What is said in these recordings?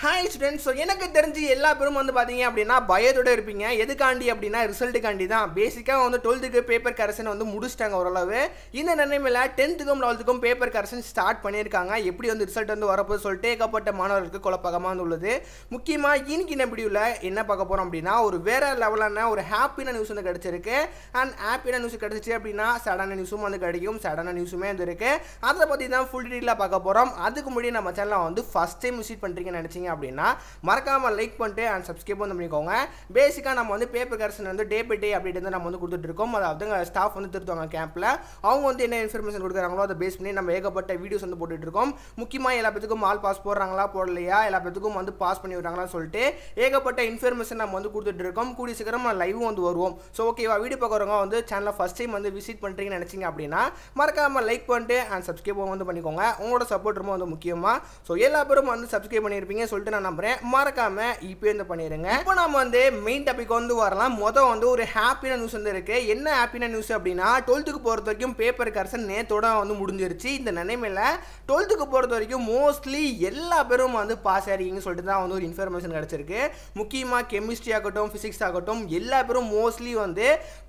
Hi students. So எனக்கு தெரிஞ்சு எல்லா பேரும் வந்து பார்த்தீங்க அப்படின்னா பயத்தோட இருப்பீங்க. எதுக்காண்டி அப்படின்னா ரிசல்ட்டுக்காண்டி தான். பேசிக்காக வந்து 12th பேப்பர் கரெக்ஷன் வந்து முடிச்சிட்டாங்க ஓரளவு. இந்த நிலைமையில் 10th 12th paper correction start பண்ணியிருக்காங்க. எப்படி வந்து ரிசல்ட் வந்து வரப்போ சொல்லிட்டு ஏகப்பட்ட மாணவர்களுக்கு குழப்பகமாக வந்து உள்ளது. முக்கியமாக இன்னைக்கு இந்த வீடியோவில் என்ன பார்க்க போகிறோம் அப்படின்னா ஒரு வேற லெவலான ஒரு ஹாப்பியான நியூஸ் வந்து கிடச்சிருக்கு. அண்ட் ஹாப்பியான நியூஸ் கிடச்சிச்சு அப்படின்னா சடான நியூஸும் வந்து கிடைக்கும். சடான நியூஸுமே வந்து இருக்குது. அதை பற்றி தான் ஃபுல் டீட்டெயிலாக பார்க்க போகிறோம். அதுக்கு முன்னாடி நம்ம சேனலில் வந்து ஃபஸ்ட் டைம் விசிட் பண்ணுறீங்கன்னு நினச்சிங்க அப்படின்னா மறக்காமல் லைக் பண்ணிட்டு அண்ட் சப்ஸ்கிரைப் வந்து பண்ணிக்கோங்க. பேசிக்காக நம்ம வந்து பேப்பர் கரெக்ஷன் வந்து டே பை டே அப்டேட் வந்து நம்ம வந்து கொடுத்துட்டு இருக்கோம். அதாவது ஸ்டாஃப் வந்து திருத்துவாங்க கேம்பில். அவங்க வந்து என்ன இன்ஃபர்மேஷன் கொடுக்குறாங்களோ அதை பேஸ் பண்ணி நம்ம ஏகப்பட்ட வீடியோஸ் வந்து போட்டுட்டு இருக்கோம். முக்கியமாக எல்லா பேத்துக்கும் ஆல் பாஸ் போடுறாங்களா போடலையா, எல்லா பேத்துக்கும் வந்து பாஸ் பண்ணி விடுறாங்களா சொல்லிட்டு ஏகப்பட்ட இன்ஃபர்மேஷன் நம்ம வந்து கொடுத்துட்டு இருக்கோம். கூடிய சீக்கிரம் லைவும் வந்து வருவோம். ஸோ ஓகேவா, வீடியோ பார்க்குறவங்க வந்து சேனலை ஃபஸ்ட் டைம் வந்து விசிட் பண்ணுறீங்கன்னு நினச்சிங்க அப்படின்னா மறக்காமல் லைக் பண்ணிட்டு அண்ட் சப்ஸ்கிரைப் வந்து பண்ணிக்கோங்க. உங்களோட சப்போர்ட் ரொம்ப வந்து முக்கியமாக. ஸோ எல்லா பேரும் வந்து சப்ஸ்கிரைப் பண்ணியிருப்பீங்க சொல்லிட்டு நான் நம்புறேன். மறக்காம இப்போ வந்து பண்ணிடுங்க. இப்போ நம்ம வந்து மெயின் டாபிக் வந்து வரலாம். மொதல் வந்து ஒரு ஹாப்பியான நியூஸ் வந்து இருக்கு. என்ன ஹாப்பியான நியூஸ் அப்படின்னா 12th பொறுத்த வரைக்கும் பேப்பர் கரெக்ஷன் நேத்தோட வந்து முடிஞ்சிருச்சு. இந்த நிலைமையில 12th பொறுத்த வரைக்கும் மோஸ்ட்லி எல்லா பேரும் வந்து பாஸ் ஆகிருக்கீங்கன்னு சொல்லிட்டு தான் வந்து ஒரு இன்ஃபர்மேஷன் கிடைச்சிருக்கு. முக்கியமாக கெமிஸ்ட்ரி ஆகட்டும் ஃபிசிக்ஸ் ஆகட்டும் எல்லா பேரும் மோஸ்ட்லி வந்து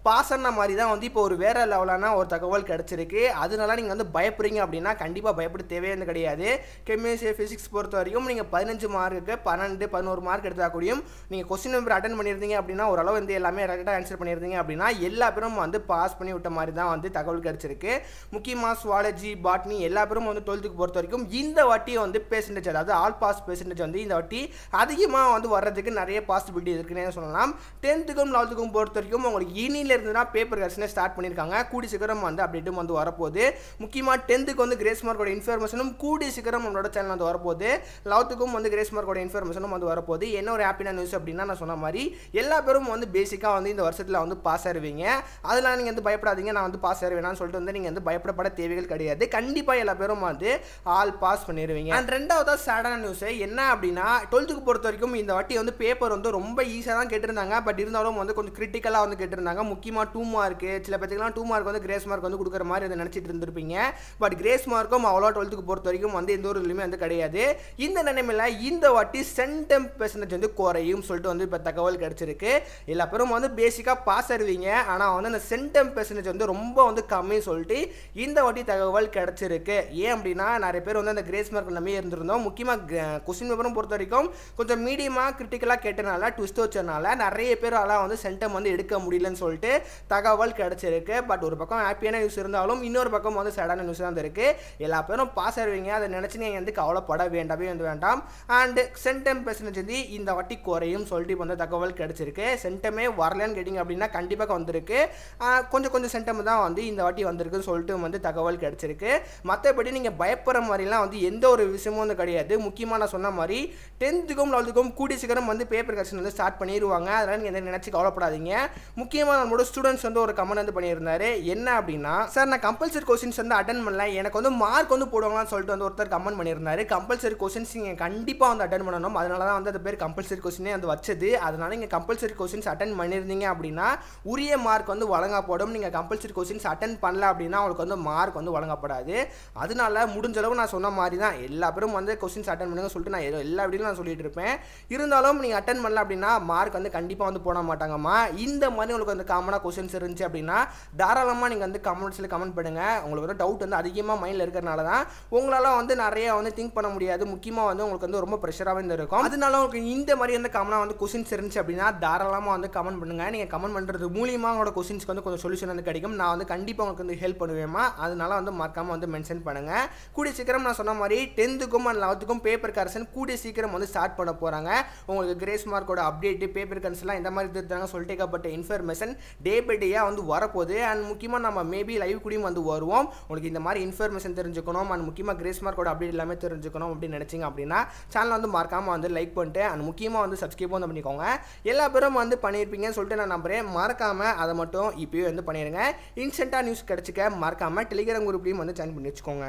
பாஸ் ஆன மாதிரி தான் வந்து இப்போ ஒரு வேற லெவலான ஒரு தகவல் கிடைச்சிருக்கு. அதனால நீங்கள் வந்து பயப்படுறீங்க அப்படின்னா கண்டிப்பாக பயப்பட தேவையே கிடையாது. கெமிஸ்ட்ரி ஃபிசிக்ஸ் பொறுத்த வரைக்கும் நீங்கள் 15 மார்க்குக்கு 12 11 மார்க் எடுத்தால் கூடியும் நீங்கள் கொஸ்டின் பேப்பர் அட்டன் பண்ணியிருந்தீங்க அப்படின்னா ஓரளவு வந்து எல்லாமே கரெக்டாக ஆன்சர் பண்ணியிருந்தீங்க அப்படின்னா எல்லா பேரும் வந்து பாஸ் பண்ணி விட்ட மாதிரி தான் வந்து தகவல் கிடைச்சிருக்கு. முக்கியமாக சுவாலஜி பாட்னி எல்லா பேரும் வந்து 12th பொறுத்த வரைக்கும் இந்த வாட்டி வந்து பெர்சன்டேஜ், அதாவது ஆல் பாஸ் பெர்சன்டேஜ் வந்து இந்த வாட்டி அதிகமாக வந்து வர்றதுக்கு நிறைய பாசிபிலிட்டி இருக்குன்னு சொல்லலாம். 10th 12th பொறுத்த வரைக்கும் உங்களுக்கு இனியிலிருந்து தான் பேப்பர் கரெக்ஷனை ஸ்டார்ட் பண்ணியிருக்காங்க. கூடி சீக்கிரம் வந்து அப்டேட்டும் வந்து வரப்போகுது. முக்கியமாக 10th வந்து கிரேஸ் மார்க்கோட இன்ஃபர்மேஷனும் கூடி சீக்கிரம் நம்மளோட சேனல் வந்து வரப்போகுது. 11th வந்து கிரேஸ் மார்க்கோட இன்ஃபர்மேஷனும் வந்து வரப்போகுது. என்ன ஒரு ஹாப்பியான நியூஸ் அப்படின்னா நான் சொன்ன மாதிரி எல்லா பேரும் வந்து பேசிக்காக வந்து இந்த வருஷத்தில் வந்து பாஸ் ஆயிருவீங்க. அதெல்லாம் நீங்கள் வந்து பயப்படாதீங்க, நான் வந்து பாஸ் ஆயிருவேனான்னு சொல்லிட்டு வந்து நீங்கள் வந்து பயப்படப்பட தேவைகள் கிடையாது. கண்டிப்பாக எல்லா பேரும் வந்து ஆல் பாஸ் பண்ணிடுவீங்க. அண்ட் ரெண்டாவதாக சேடான நியூஸ் என்ன அப்படின்னா 12th பொறுத்த வரைக்கும் இந்த வாட்டி வந்து பேப்பர் வந்து ரொம்ப ஈஸியாக தான் கேட்டிருந்தாங்க. பட் இருந்தாலும் வந்து கொஞ்சம் கிரிட்டிக்கலாக வந்து கேட்டிருந்தாங்க. முக்கியமாக 2 மார்க்கு, சில பேத்துக்குலாம் 2 மார்க் வந்து கிரேஸ் மார்க் வந்து கொடுக்குற மாதிரி வந்து நினச்சிட்டு இருந்திருப்பீங்க. பட் கிரேஸ் மார்க்கும் அவ்வளோ 12th பொறுத்த வரைக்கும் வந்து எந்த ஒரு இதுலையுமே வந்து கிடையாது. இந்த நிலைமையில் இந்த வாட்டி சென்டம் பெர்சன்டேஜ் வந்து குறையும் சொல்லிட்டு வந்து இப்போ தகவல் கிடைச்சிருக்கு. எல்லா பேரும் வந்து பேசிக்காக பாஸ் ஆயிருவீங்க. ஆனால் வந்து அந்த சென்டம் பெர்சன்டேஜ் வந்து ரொம்ப வந்து கம்மி சொல்லிட்டு இந்த வாட்டி தகவல் கிடைச்சிருக்கு. ஏன் அப்படின்னா நிறைய பேர் வந்து அந்த கிரேஸ் மார்க் நம்பி இருந்திருந்தோம். முக்கியமாக கொஸ்டின் பேப்பரும் பொறுத்த வரைக்கும் கொஞ்சம் மீடியமாக கிரிட்டிக்கலாக கேட்டனால ட்விஸ்ட் வச்சனால நிறைய பேரால் வந்து சென்டம் வந்து எடுக்க முடியலன்னு சொல்லிட்டு தகவல் கிடைச்சிருக்கு. பட் ஒரு பக்கம் ஹாப்பியான நியூஸ் இருந்தாலும் இன்னொரு பக்கம் வந்து சேடான நியூஸ் தான் இருக்குது. எல்லா பேரும் பாஸ் ஆயிருவீங்க, அதை நினச்சி நீங்கள் வந்து கவலைப்பட வேண்டாமே வந்து வேண்டாம். அண்ட் சென்டம் பெர்சன்டேஜ் வந்து இந்த வாட்டி குறையும் சொல்லிட்டு வந்து தகவல் கிடைச்சிருக்கு. சென்டமே வரலன்னு கேட்டிங்க அப்படின்னா கண்டிப்பாக வந்திருக்கு. கொஞ்சம் சென்டம் தான் வந்து இந்த வாட்டி வந்திருக்குன்னு சொல்லிட்டு வந்து தகவல் கிடைச்சிருக்கு. மற்றபடி நீங்கள் பயப்படுற மாதிரிலாம் வந்து எந்த ஒரு விஷயமும் வந்து கிடையாது. முக்கியமாக நான் சொன்ன மாதிரி 10th 12th கூடிய சீக்கிரம் வந்து பேப்பர் கரெக்ஷன் வந்து ஸ்டார்ட் பண்ணிடுவாங்க. அதனால் நீங்கள் எந்த நினச்சி கவலைப்படாதீங்க. முக்கியமாக நம்மளோட ஸ்டூடெண்ட்ஸ் வந்து ஒரு கமெண்ட் வந்து பண்ணியிருந்தாரு. என்ன அப்படின்னா, சார் நான் கம்பல்சரி கொஸ்டின்ஸ் வந்து அட்டன் பண்ணல, எனக்கு வந்து மார்க் வந்து போடுவாங்களான்னு சொல்லிட்டு வந்து ஒருத்தர் கமெண்ட் பண்ணியிருந்தாரு. கம்பல்சரி கொஸ்டின்ஸ் நீங்கள் கண்டிப்பாக வந்து அட்டன் பண்ணணும். அதனால தான் வந்து அது பேர் கம்பல்சரி கொஸ்டினே வந்து வச்சது. அதனால நீங்கள் கம்பல்சரி கொஸ்டின்ஸ் அட்டன் பண்ணியிருந்தீங்க அப்படின்னா உரிய மார்க் வந்து வழங்கப்படும். நீங்கள் கம்பல்சரி கொஸ்டின்ஸ் அட்டன் பண்ணல அப்படின்னா உங்களுக்கு வந்து மார்க் வந்து வழங்கப்படாது. அதனால முடிஞ்ச அளவு நான் சொன்ன மாதிரி தான் எல்லா பேரும் வந்து கொஸ்டின்ஸ் அட்டன் பண்ணுங்க சொல்லிட்டு நான் எல்லா வீடியோவும் நான் சொல்லிட்டு இருப்பேன். இருந்தாலும் நீங்கள் அட்டன் பண்ணல அப்படின்னா மார்க் வந்து கண்டிப்பாக வந்து போட மாட்டாங்கம்மா. இந்த மாதிரி உங்களுக்கு வந்து காமனாக கொஸ்டின்ஸ் இருந்துச்சு அப்படின்னா தாராளமாக நீங்கள் வந்து கமெண்ட்ஸில் கமெண்ட் பண்ணுங்க. உங்களுக்கு வந்து டவுட் வந்து அதிகமாக மைண்டில் இருக்கிறனால தான் உங்களால் வந்து நிறைய வந்து திங்க் பண்ண முடியாது. முக்கியமாக வந்து உங்களுக்கு வந்து ரொம்ப ப்ரெஷராகவே இருக்கும். அதனால உங்களுக்கு இந்த மாதிரி வந்து காமனாக வந்து கொஸ்டின்ஸ் இருந்துச்சு அப்படின்னா தாராளமாக வந்து கமெண்ட் பண்ணுங்கள். நீங்கள் கமெண்ட் பண்ணுறது மூலியமாக உங்களோட கொஸ்டின்ஸ்க்கு வந்து கொஞ்சம் சொல்யூஷன் வந்து கிடைக்கும். நான் வந்து கண்டிப்பாக உங்களுக்கு வந்து ஹெல்ப் பண்ணுவேமா. அதனால வந்து மறக்காமல் வந்து மென்ஷன் பண்ணுங்கள். கூடிய சீக்கிரம் நான் சொன்ன மாதிரி 10th and 11th paper correction கூடிய சீக்கிரம் வந்து ஸ்டார்ட் பண்ண போகிறாங்க. உங்களுக்கு கிரேஸ் மார்க்கோட அப்டேட்டு பேப்பர் கரெக்ஷன்லாம் இந்த மாதிரி திருத்தாங்க சொல்லிட்டு ஏகப்பட்ட இன்ஃபர்மேஷன் டே பை டேயாக வந்து வரப்போகுது. அண்ட் முக்கியமாக நம்ம மேபி லைவ் கூடியும் வந்து வருவோம். உங்களுக்கு இந்த மாதிரி இன்ஃபர்மேஷன் தெரிஞ்சுக்கணும் அண்ட் முக்கியமாக கிரேஸ் மார்க்கோட அப்டேட் எல்லாமே தெரிஞ்சுக்கணும் அப்படின்னு நினச்சிங்க அப்படின்னா சேனல் வந்து மறக்காமல் வந்து லைக் பண்ணிட்டு அண்ட் முக்கியமாக வந்து சப்ஸ்கிரைப் வந்து பண்ணிக்கோங்க. எல்லா பேரும் வந்து பண்ணியிருப்பீங்கன்னு சொல்லிட்டு நான் நம்புறேன். மறக்காமல் அதை மட்டும் இப்போயே வந்து பண்ணிடுங்க. இன்ஸ்டண்ட்டாக நியூஸ் கிடச்சிக்க மறக்காமல் டெலிகிராம் குரூப்லேயும் வந்து ஜாயின் பண்ணி வச்சுக்கோங்க.